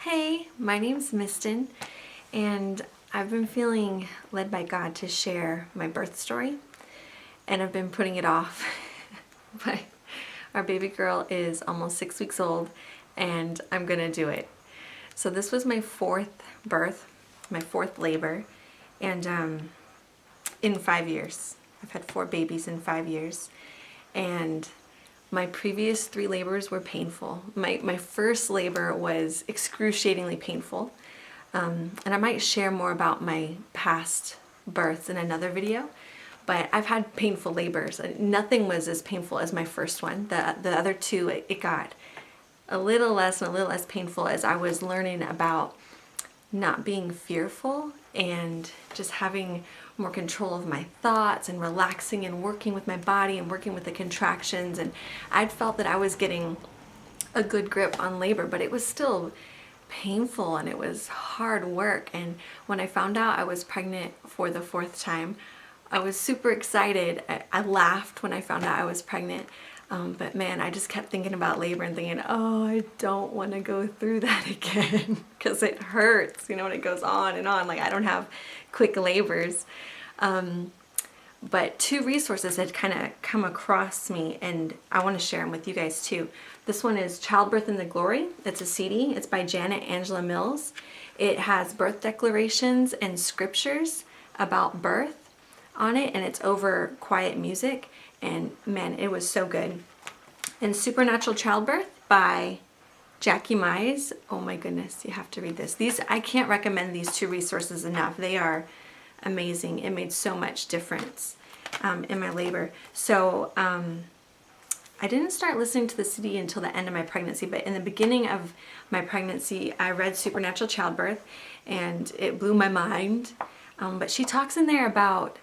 Hey, my name's Mistin, and I've been feeling led by God to share my birth story, and I've been putting it off. But our baby girl is almost 6 weeks old, and I'm gonna do it. So this was my fourth birth, my fourth labor, and in 5 years. I've had 4 babies in 5 years, and my previous 3 labors were painful. My first labor was excruciatingly painful. And I might share more about my past births in another video, but I've had painful labors. Nothing was as painful as my first one. The other 2, it got a little less and a little less painful as I was learning about not being fearful and just having more control of my thoughts and relaxing and working with my body and working with the contractions. And I'd felt that I was getting a good grip on labor, but it was still painful and it was hard work. And when I found out I was pregnant for the 4th time, I was super excited. I laughed when I found out I was pregnant. But man, I just kept thinking about labor and thinking, oh, I don't want to go through that again because it hurts, you know, when it goes on and on. Like, I don't have quick labors. But 2 resources had kind of come across me, and I want to share them with you guys too. This one is Childbirth in the Glory. It's a CD. It's by Janet Angela Mills. It has birth declarations and scriptures about birth on it, and it's over quiet music. And man, it was so good. And Supernatural Childbirth by Jackie Mize. Oh my goodness, you have to read this. I can't recommend these 2 resources enough. They are amazing. It made so much difference in my labor. So I didn't start listening to the CD until the end of my pregnancy, but in the beginning of my pregnancy, I read Supernatural Childbirth, and it blew my mind. But she talks in there about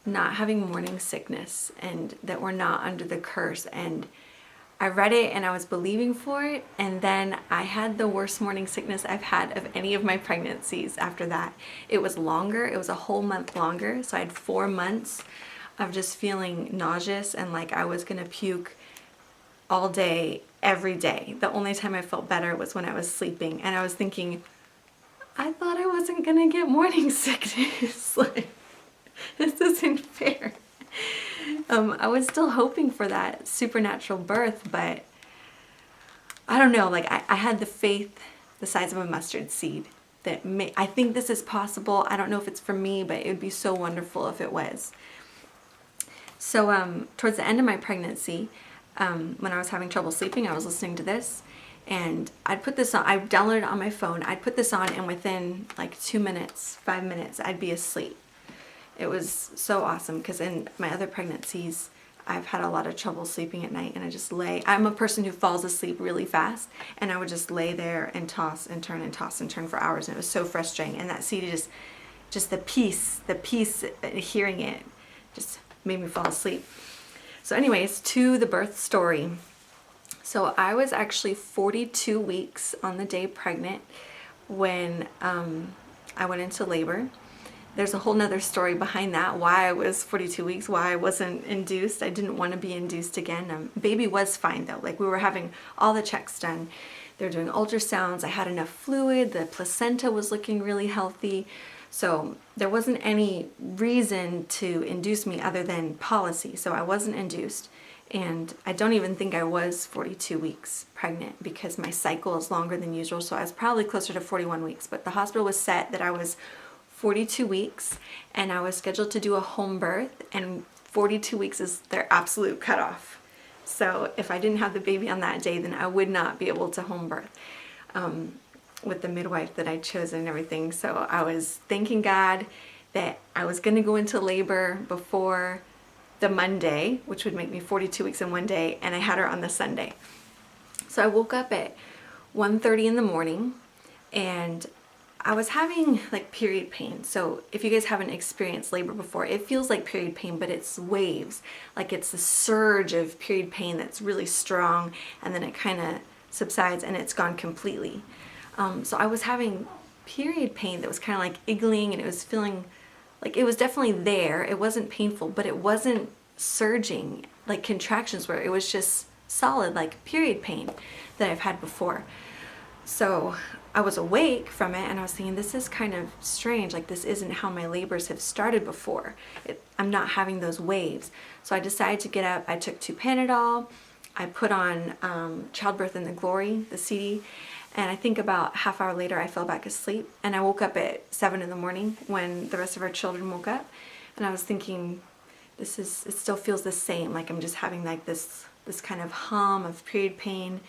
not having morning sickness and that we're not under the curse. And I read it and I was believing for it, and then I had the worst morning sickness I've had of any of my pregnancies after that. It was longer. It was a whole month longer. So I had 4 months of just feeling nauseous and like I was gonna puke all day, every day. The only time I felt better was when I was sleeping, and I was thinking, I thought I wasn't gonna get morning sickness. Like, this isn't fair. I was still hoping for that supernatural birth, but I don't know, like I had the faith the size of a mustard seed that I think this is possible. I don't know if it's for me, but it would be so wonderful if it was. So towards the end of my pregnancy, when I was having trouble sleeping, I was listening to this, and I'd put this on. I downloaded it on my phone. I'd put this on, and within like 2 minutes, 5 minutes, I'd be asleep. It was so awesome because in my other pregnancies, I've had a lot of trouble sleeping at night, and I just lay. I'm a person who falls asleep really fast, and I would just lay there and toss and turn and toss and turn for hours, and it was so frustrating. And that CD just the peace, hearing it just made me fall asleep. So anyways, to the birth story. So I was actually 42 weeks on the day pregnant when I went into labor. There's a whole nother story behind that, why I was 42 weeks, why I wasn't induced. I didn't want to be induced again. Baby was fine though. Like, we were having all the checks done. They were doing ultrasounds. I had enough fluid. The placenta was looking really healthy. So there wasn't any reason to induce me other than policy. So I wasn't induced. And I don't even think I was 42 weeks pregnant because my cycle is longer than usual. So I was probably closer to 41 weeks. But the hospital was set that I was 42 weeks, and I was scheduled to do a home birth, and 42 weeks is their absolute cutoff. So if I didn't have the baby on that day, then I would not be able to home birth with the midwife that I chose and everything. So I was thanking God that I was going to go into labor before the Monday, which would make me 42 weeks in one day, and I had her on the Sunday. So I woke up at 1:30 in the morning, and I was having like period pain. So if you guys haven't experienced labor before, it feels like period pain, but it's waves. Like, it's a surge of period pain that's really strong, and then it kind of subsides and it's gone completely. So I was having period pain that was kind of like iggling, and it was feeling like it was definitely there. It wasn't painful, but it wasn't surging like contractions were. It was just solid, like period pain that I've had before. So I was awake from it and I was thinking, this is kind of strange. Like, this isn't how my labors have started before. I'm not having those waves. So I decided to get up. I took 2 Panadol. I put on Childbirth in the Glory, the CD. And I think about half hour later, I fell back asleep. And I woke up at 7 in the morning when the rest of our children woke up. And I was thinking, it still feels the same. Like, I'm just having like this kind of hum of period pain.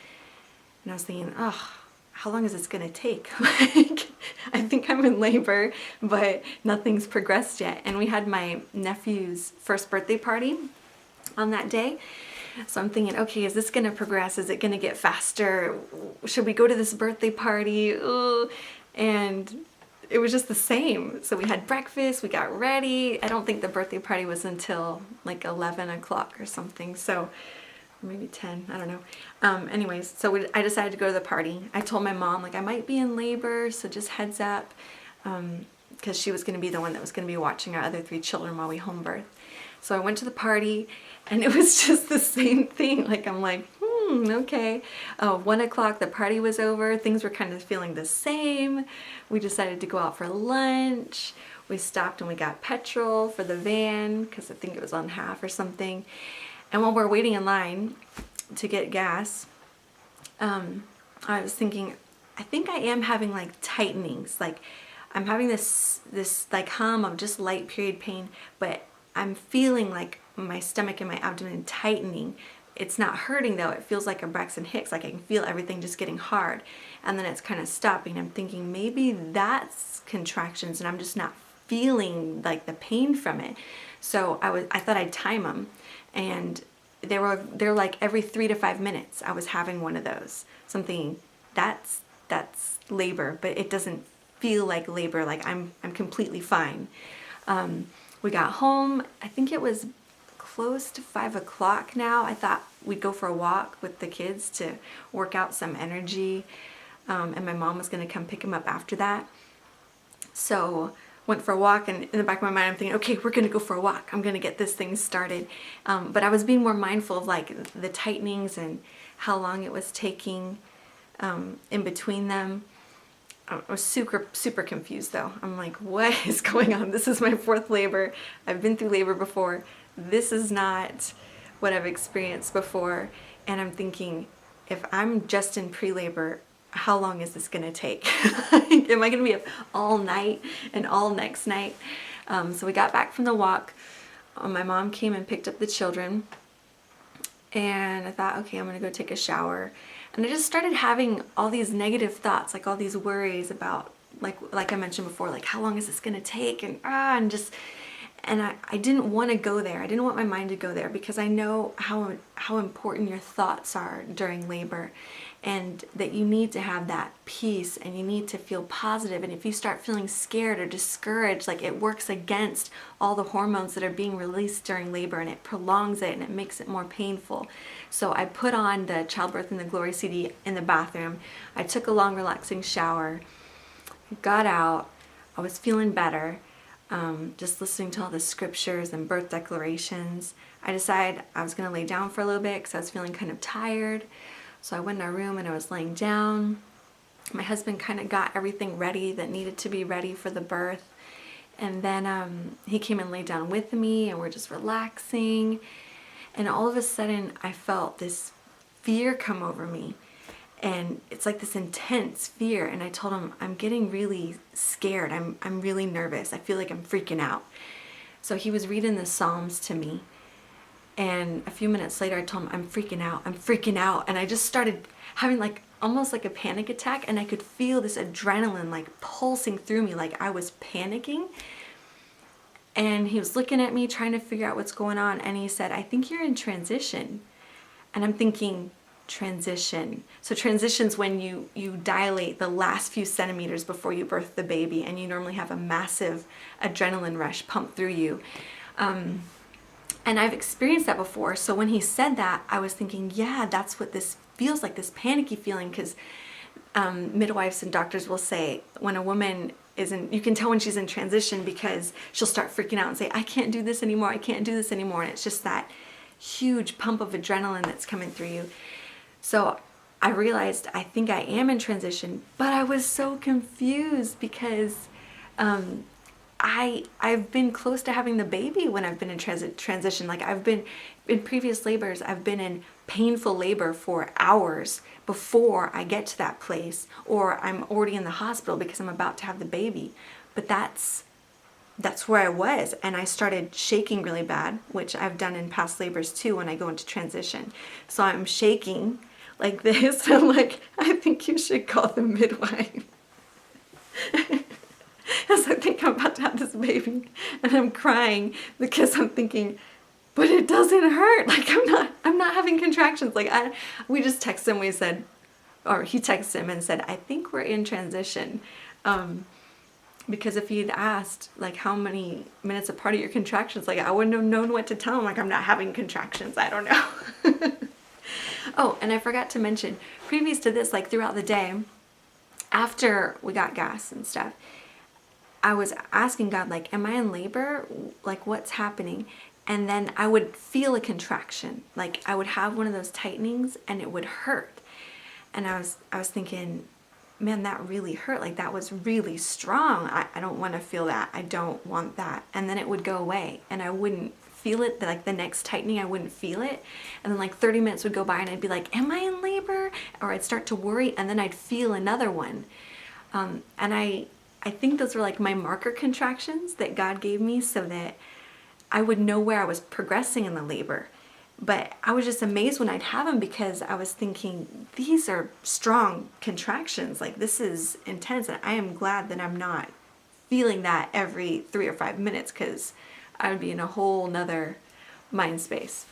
And I was thinking, oh, how long is this going to take? Like, I think I'm in labor, but nothing's progressed yet. And we had my nephew's first birthday party on that day. So I'm thinking, okay, is this going to progress? Is it going to get faster? Should we go to this birthday party? Ugh. And it was just the same. So we had breakfast, we got ready. I don't think the birthday party was until like 11 o'clock or something. So maybe 10, I don't know. Anyways, so I decided to go to the party. I told my mom, like, I might be in labor, so just heads up, because she was going to be the one that was going to be watching our other 3 children while we home birth. So I went to the party, and it was just the same thing. Like, I'm like, okay. 1 o'clock, the party was over. Things were kind of feeling the same. We decided to go out for lunch. We stopped and we got petrol for the van, because I think it was on half or something. And while we're waiting in line to get gas, I was thinking, I think I am having like tightenings. Like, I'm having this like hum of just light period pain, but I'm feeling like my stomach and my abdomen tightening. It's not hurting though. It feels like a Braxton Hicks. Like, I can feel everything just getting hard, and then it's kind of stopping. I'm thinking maybe that's contractions, and I'm just not feeling like the pain from it. So I thought I'd time them. And they're like every 3 to 5 minutes I was having one of those. Something that's labor, but it doesn't feel like labor. Like, I'm completely fine. We got home. I think it was close to 5 o'clock now. I thought we'd go for a walk with the kids to work out some energy, and my mom was going to come pick them up after that. So went for a walk, and in the back of my mind I'm thinking, okay, we're gonna go for a walk, I'm gonna get this thing started. But I was being more mindful of like the tightenings and how long it was taking in between them. I was super confused though. I'm like, what is going on? This is my 4th labor. I've been through labor before. This is not what I've experienced before. And I'm thinking, if I'm just in pre-labor, how long is this going to take? Am I going to be up all night and all next night? So we got back from the walk. My mom came and picked up the children. And I thought, okay, I'm going to go take a shower. And I just started having all these negative thoughts, like all these worries about, like I mentioned before, like how long is this going to take? And I didn't want to go there. I didn't want my mind to go there, because I know how important your thoughts are during labor, and that you need to have that peace and you need to feel positive. And if you start feeling scared or discouraged, like, it works against all the hormones that are being released during labor, and it prolongs it and it makes it more painful. So I put on the Childbirth in the Glory CD in the bathroom. I took a long relaxing shower, got out. I was feeling better. Just listening to all the scriptures and birth declarations. I decided I was going to lay down for a little bit because I was feeling kind of tired. So I went in our room and I was laying down. My husband kind of got everything ready that needed to be ready for the birth. And then he came and laid down with me, and we're just relaxing. And all of a sudden I felt this fear come over me. And it's like this intense fear. And I told him, I'm getting really scared. I'm really nervous. I feel like I'm freaking out. So he was reading the Psalms to me. And a few minutes later, I told him, I'm freaking out. I'm freaking out. And I just started having like almost like a panic attack. And I could feel this adrenaline like pulsing through me, like I was panicking. And he was looking at me, trying to figure out what's going on. And he said, I think you're in transition. And I'm thinking, transition. So transition's when you dilate the last few centimeters before you birth the baby, and you normally have a massive adrenaline rush pump through you. And I've experienced that before. So when he said that, I was thinking, yeah, that's what this feels like, this panicky feeling, because midwives and doctors will say when a woman isn't, you can tell when she's in transition, because she'll start freaking out and say, I can't do this anymore, I can't do this anymore. And it's just that huge pump of adrenaline that's coming through you. So I realized I think I am in transition, but I was so confused because I've been close to having the baby when I've been in transition. Like I've been in previous labors, I've been in painful labor for hours before I get to that place, or I'm already in the hospital because I'm about to have the baby. But that's where I was, and I started shaking really bad, which I've done in past labors too when I go into transition. So I'm shaking like this. I'm like, I think you should call the midwife. As I think I'm about to have this baby, and I'm crying because I'm thinking, but it doesn't hurt. Like I'm not having contractions. Like we just texted him. We said, or he texted him and said, I think we're in transition. Because if he'd asked like how many minutes apart are your contractions, like I wouldn't have known what to tell him. Like I'm not having contractions. I don't know. Oh, and I forgot to mention, previous to this, like throughout the day, after we got gas and stuff, I was asking God, like, am I in labor? Like, what's happening? And then I would feel a contraction. Like I would have one of those tightenings and it would hurt. And I was thinking, man, that really hurt. Like that was really strong. I don't want to feel that. I don't want that. And then it would go away and I wouldn't feel it. Like the next tightening, I wouldn't feel it. And then like 30 minutes would go by and I'd be like, am I in labor? Or I'd start to worry and then I'd feel another one. And I think those were like my marker contractions that God gave me so that I would know where I was progressing in the labor. But I was just amazed when I'd have them because I was thinking, these are strong contractions. Like this is intense. And I am glad that I'm not feeling that every 3 or 5 minutes because I would be in a whole nother mind space.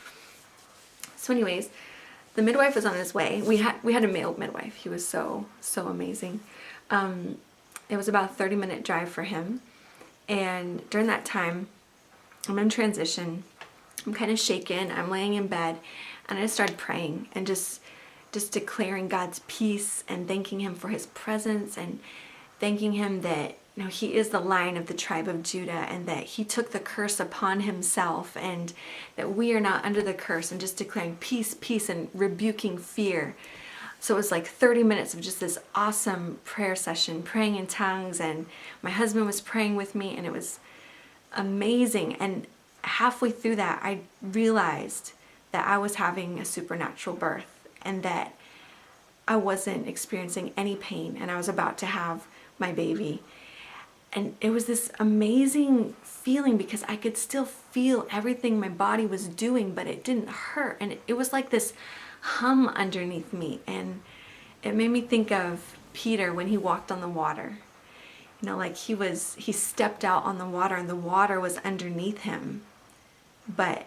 So anyways, the midwife was on his way. We had a male midwife. He was so amazing. It was about a 30-minute drive for him. And during that time, I'm in transition. I'm kind of shaken. I'm laying in bed and I started praying and just declaring God's peace and thanking him for his presence and thanking him that, you know, he is the Lion of the tribe of Judah and that he took the curse upon himself and that we are not under the curse, and just declaring peace, peace, and rebuking fear. So it was like 30 minutes of just this awesome prayer session, praying in tongues, and my husband was praying with me and it was amazing. And halfway through that, I realized that I was having a supernatural birth and that I wasn't experiencing any pain and I was about to have my baby. And it was this amazing feeling because I could still feel everything my body was doing, but it didn't hurt. And it was like this hum underneath me. And it made me think of Peter when he walked on the water. You know, like he stepped out on the water and the water was underneath him, but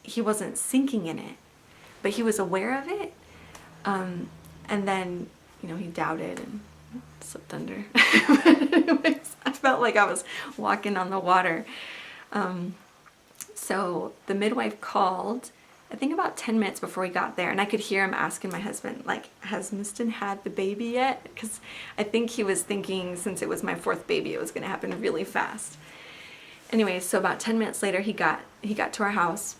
he wasn't sinking in it, but he was aware of it. And then, you know, he doubted and slipped under. But anyways, I felt like I was walking on the water. So the midwife called, I think about 10 minutes before he got there, and I could hear him asking my husband, like, has Miston had the baby yet? Because I think he was thinking since it was my 4th baby, it was going to happen really fast. Anyways, so about 10 minutes later, he got to our house.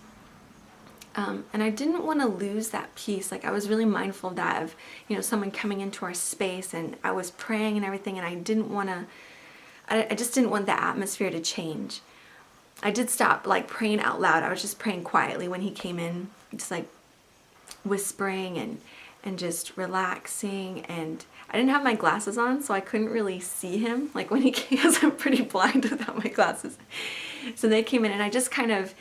And I didn't want to lose that peace. Like I was really mindful of that, of, you know, someone coming into our space, and I was praying and everything, and I just didn't want the atmosphere to change. I did stop like praying out loud. I was just praying quietly when he came in, just like whispering and just relaxing. And I didn't have my glasses on, so I couldn't really see him. Like when he came, because I'm pretty blind without my glasses. So they came in and I just kind of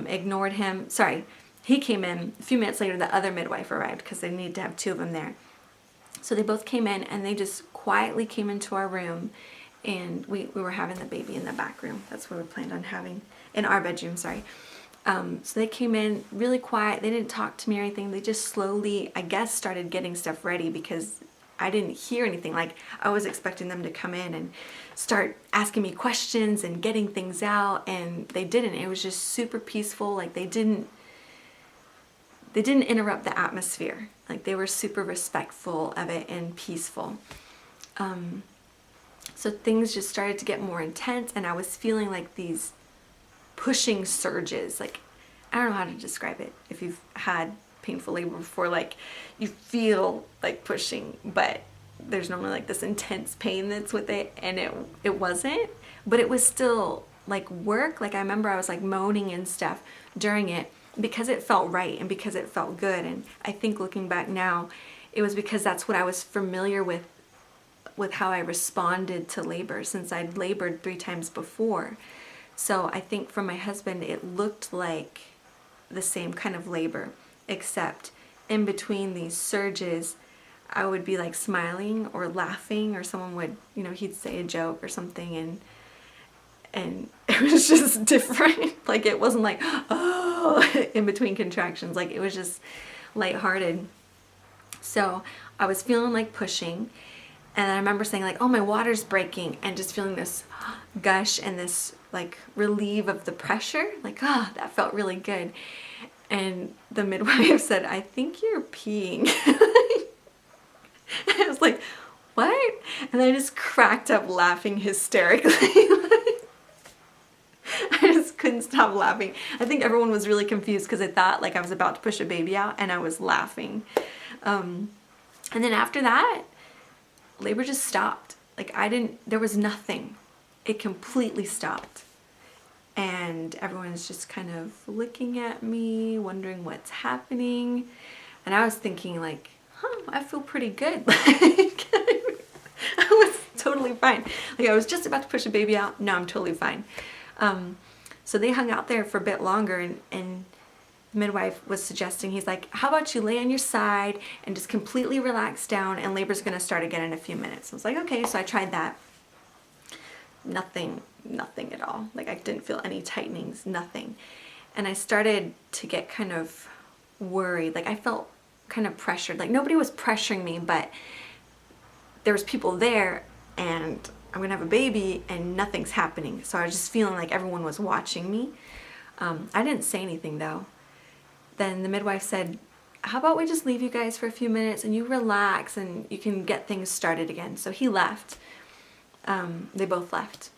ignored him. Sorry, he came in. A few minutes later, the other midwife arrived because they needed to have 2 of them there. So they both came in and they just quietly came into our room. And we were having the baby in the back room. That's where we planned on having, in our bedroom, sorry. So they came in really quiet. They didn't talk to me or anything. They just slowly, I guess, started getting stuff ready because I didn't hear anything. Like I was expecting them to come in and start asking me questions and getting things out, and they didn't. It was just super peaceful. Like they didn't interrupt the atmosphere. Like they were super respectful of it and peaceful. So things just started to get more intense, and I was feeling like these pushing surges. Like, I don't know how to describe it. If you've had painful labor before, like you feel like pushing, but there's normally like this intense pain that's with it, and it wasn't, but it was still like work. Like I remember I was like moaning and stuff during it because it felt right and because it felt good. And I think looking back now, it was because that's what I was familiar with how I responded to labor, since I'd labored 3 times before. So I think for my husband, it looked like the same kind of labor, except in between these surges, I would be like smiling or laughing, or someone would, you know, he'd say a joke or something, and it was just different. Like it wasn't like, oh, in between contractions. Like it was just lighthearted. So I was feeling like pushing, and I remember saying like, oh, my water's breaking, and just feeling this gush and this like relief of the pressure. Like, oh, that felt really good. And the midwife said, I think you're peeing. I was like, what? And I just cracked up laughing hysterically. I just couldn't stop laughing. I think everyone was really confused because they thought like I was about to push a baby out, and I was laughing. And then after that, labor just stopped. Like there was nothing. It completely stopped. And everyone's just kind of looking at me, wondering what's happening. And I was thinking like, I feel pretty good. Like, I was totally fine. Like I was just about to push a baby out. No, I'm totally fine. So they hung out there for a bit longer, and the midwife was suggesting, he's like, how about you lay on your side and just completely relax down, and labor's gonna start again in a few minutes. I was like, okay, so I tried that. Nothing at all. Like I didn't feel any tightenings, nothing. And I started to get kind of worried. Like I felt kind of pressured. Like nobody was pressuring me, but there was people there, and I'm gonna have a baby and nothing's happening. So I was just feeling like everyone was watching me. I didn't say anything though. Then the midwife said, how about we just leave you guys for a few minutes and you relax and you can get things started again. So he left. They both left.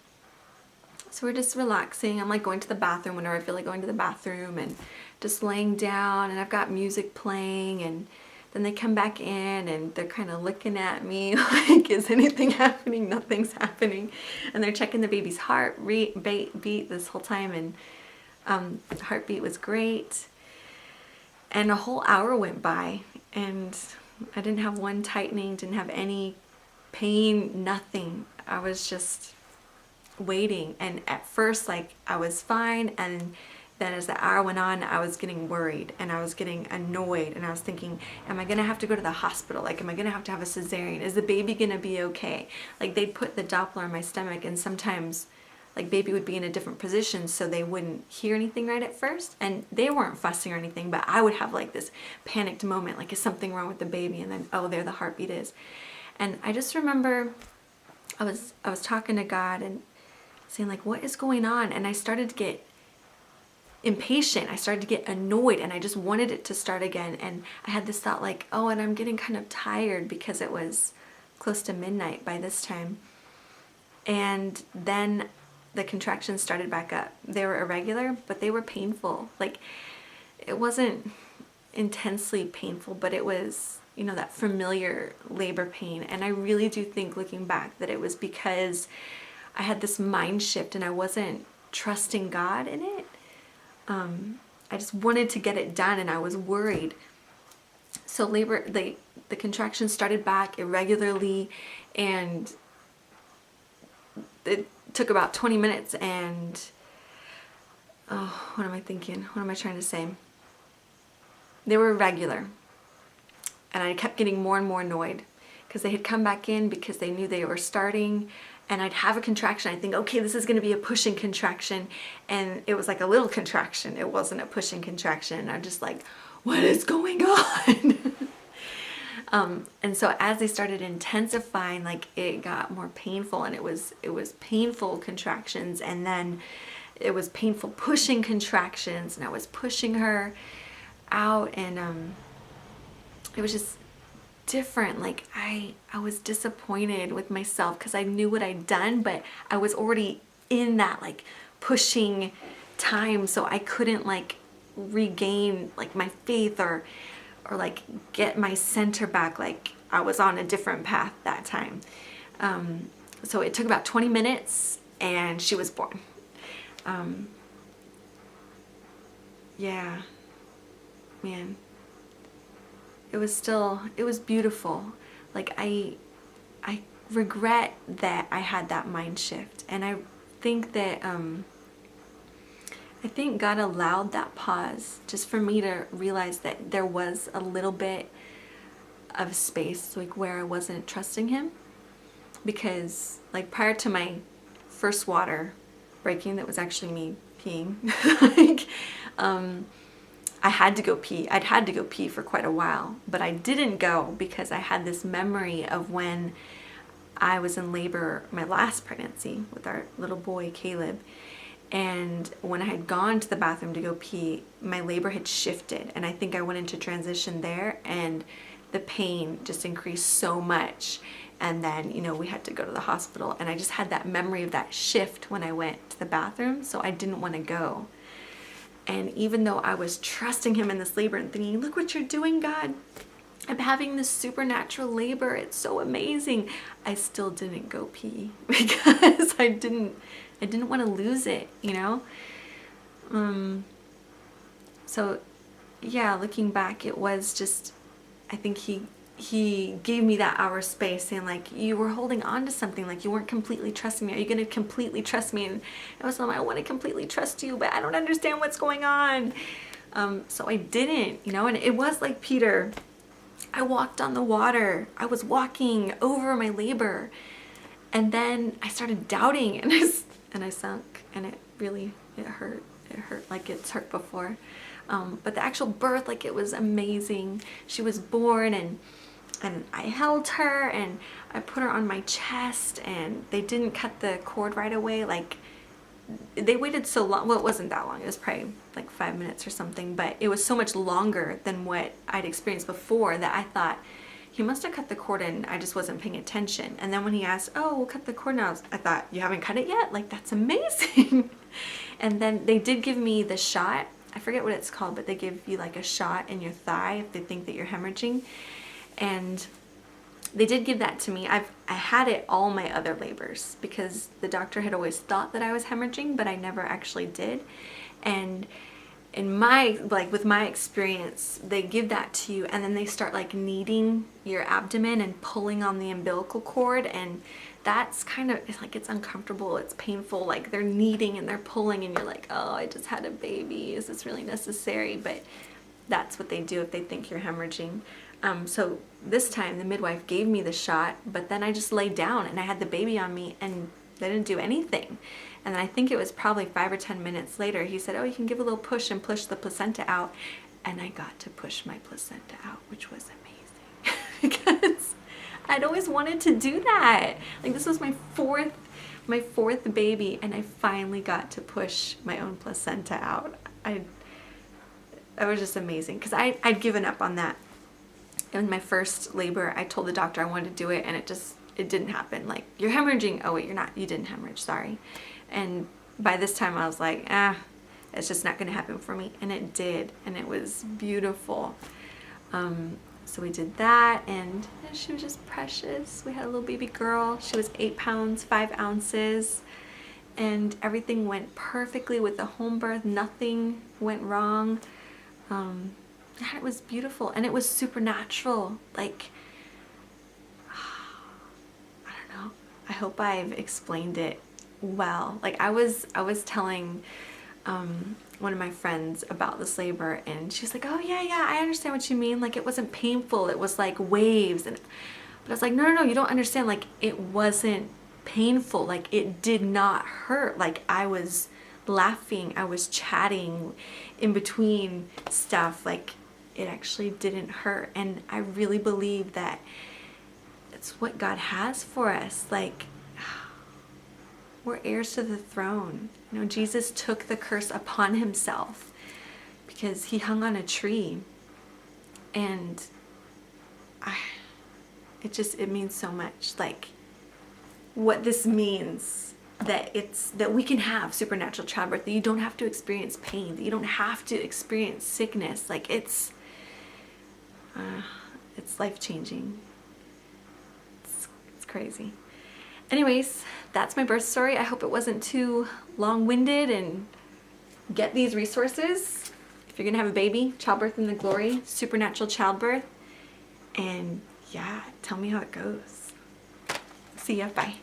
So we're just relaxing. I'm like going to the bathroom whenever I feel like going to the bathroom, and just laying down, and I've got music playing, and then they come back in and they're kind of looking at me like, is anything happening? Nothing's happening. And they're checking the baby's heart beat this whole time, and heartbeat was great. And a whole hour went by, and I didn't have one tightening, didn't have any pain, nothing. I was just waiting. And at first, like, I was fine, and then as the hour went on, I was getting worried and I was getting annoyed, and I was thinking, am I gonna have to go to the hospital? Like, am I gonna have to have a cesarean? Is the baby gonna be okay? Like, they'd put the Doppler on my stomach, and sometimes like baby would be in a different position, so they wouldn't hear anything right at first, and they weren't fussing or anything, but I would have like this panicked moment, like, is something wrong with the baby? And then, oh, there the heartbeat is. And I just remember I was talking to God and saying like, what is going on? And I started to get impatient. I started to get annoyed, and I just wanted it to start again. And I had this thought like, oh, and I'm getting kind of tired because it was close to midnight by this time. And then the contractions started back up. They were irregular, but they were painful. Like, it wasn't intensely painful, but it was, you know, that familiar labor pain. And I really do think, looking back, that it was because I had this mind shift and I wasn't trusting God in it. I just wanted to get it done, and I was worried. So the contractions started back irregularly, and it took about 20 minutes, and oh, what am I thinking? What am I trying to say? They were irregular, and I kept getting more and more annoyed because they had come back in because they knew they were starting, and I'd have a contraction. I think, okay, this is going to be a pushing contraction, and it was like a little contraction. It wasn't a pushing contraction. And I'm just like, what is going on? And so as they started intensifying, like, it got more painful, and it was painful contractions, and then it was painful pushing contractions, and I was pushing her out, and it was just different. Like, I was disappointed with myself because I knew what I'd done, but I was already in that like pushing time, so I couldn't like regain like my faith or or like get my center back. Like I was on a different path that time. So it took about 20 minutes and she was born. Yeah, man, it was beautiful. Like I regret that I had that mind shift, and I think that I think God allowed that pause just for me to realize that there was a little bit of space like where I wasn't trusting him, because like prior to my first water breaking, that was actually me peeing, like I had to go pee. I'd had to go pee for quite a while, but I didn't go because I had this memory of when I was in labor, my last pregnancy with our little boy Caleb. And when I had gone to the bathroom to go pee, my labor had shifted, and I think I went into transition there, and the pain just increased so much. And then, you know, we had to go to the hospital, and I just had that memory of that shift when I went to the bathroom, so I didn't want to go. And even though I was trusting him in this labor and thinking, look what you're doing, God, I'm having this supernatural labor, it's so amazing, I still didn't go pee because I didn't want to lose it, you know? So yeah, looking back, it was just, I think he gave me that hour space, saying like, you were holding on to something, like you weren't completely trusting me. Are you going to completely trust me? And I was like, I want to completely trust you, but I don't understand what's going on. So I didn't, you know, and it was like Peter. I walked on the water. I was walking over my labor, and then I started doubting, and I sunk, and it hurt. It hurt like it's hurt before. But the actual birth, like, it was amazing. She was born, and I held her, and I put her on my chest, and they didn't cut the cord right away. Like, they waited so long. Well, it wasn't that long. It was probably like 5 minutes or something, but it was so much longer than what I'd experienced before that I thought, he must have cut the cord and I just wasn't paying attention. And then when he asked, oh, we'll cut the cord now, I thought, you haven't cut it yet? Like, that's amazing. And then they did give me the shot. I forget what it's called, but they give you like a shot in your thigh if they think that you're hemorrhaging. And they did give that to me. I had it all my other labors because the doctor had always thought that I was hemorrhaging, but I never actually did. And in my, like, with my experience, they give that to you, and then they start like kneading your abdomen and pulling on the umbilical cord, and that's kind of, it's like, it's uncomfortable, it's painful, like they're kneading and they're pulling, and you're like, oh, I just had a baby, is this really necessary? But that's what they do if they think you're hemorrhaging. So this time the midwife gave me the shot, but then I just laid down and I had the baby on me, and they didn't do anything. And then I think it was probably 5 or 10 minutes later, he said, oh, you can give a little push and push the placenta out. And I got to push my placenta out, which was amazing because I'd always wanted to do that. Like, this was my fourth baby, and I finally got to push my own placenta out. That was just amazing because I'd given up on that. In my first labor, I told the doctor I wanted to do it, and it didn't happen. Like, you're hemorrhaging. Oh wait, you're not. You didn't hemorrhage. Sorry. And by this time I was like, it's just not going to happen for me. And it did, and it was beautiful. So we did that, and she was just precious. We had a little baby girl. She was 8 pounds, 5 ounces, and everything went perfectly with the home birth. Nothing went wrong. It was beautiful, and it was supernatural. Like, I don't know. I hope I've explained it well. Like, I was telling one of my friends about this labor, and she's like, oh yeah, I understand what you mean. Like, it wasn't painful. It was like waves, but I was like, no, you don't understand. Like, it wasn't painful. Like, it did not hurt. Like, I was laughing, I was chatting in between stuff. Like, it actually didn't hurt, and I really believe that it's what God has for us. Like, we're heirs to the throne. You know, Jesus took the curse upon himself because he hung on a tree, and it means so much. Like, what this means, that we can have supernatural childbirth, that you don't have to experience pain, that you don't have to experience sickness. Like, It's life-changing. It's crazy. Anyways, that's my birth story. I hope it wasn't too long-winded, and get these resources if you're gonna have a baby. Childbirth in the Glory, Supernatural Childbirth. And yeah, tell me how it goes. See ya, bye.